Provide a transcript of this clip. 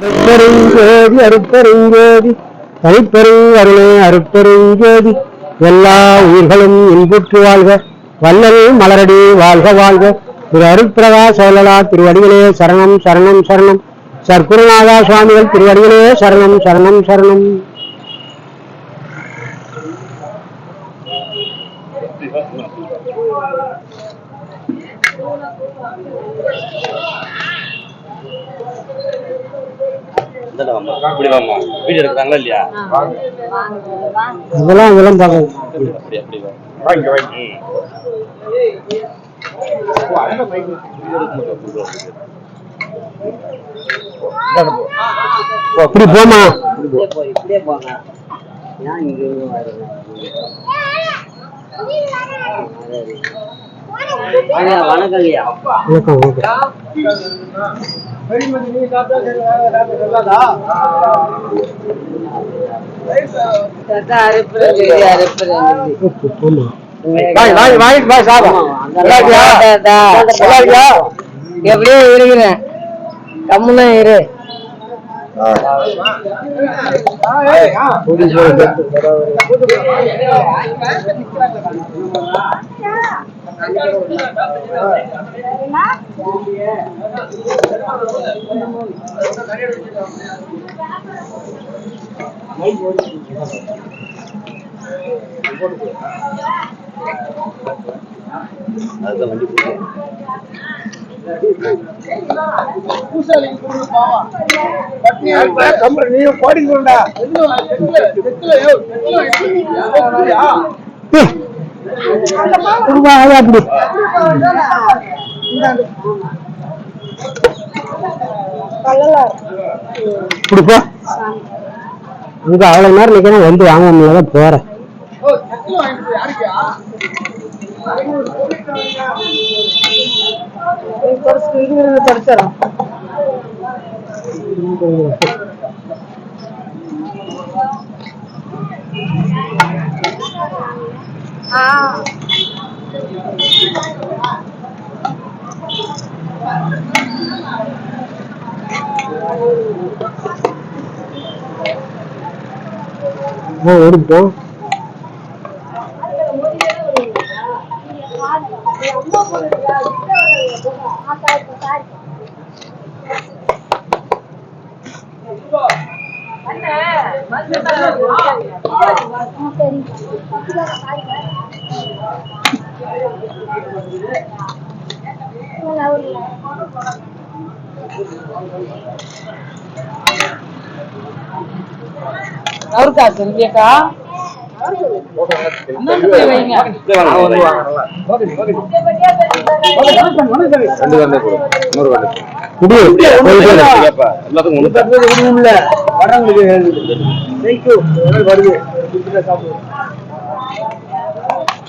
அருட்பெருஞ்சோதி அருட்பெருஞ்சோதி தனிப்பெருங்கருணை அருட்பெருஞ்சோதி எல்லா உயிர்களும் இன்புற்று வாழ்க வள்ளல் மலரடி வாழ்க வாழ்க. திரு அருட்பிரகாஷ் செயலாளர் திருவடிகளே சரணம் சரணம் சரணம். சர்க்குருநாதா சுவாமிகள் திருவடிகளே சரணம் சரணம் சரணம். அப்படி போமா வணக்கம் ஐயா. எப்படியோ இருக்கிறேன், கம்முன்னு இரு. அவ்வளவு நேரம் நிக்கிறேன், வந்து வாங்க முடியாத போறேன். படிச்சிடலாம். எடுப்போம். அவருக்கா செல்வியக்கா எல்லாத்துக்கும்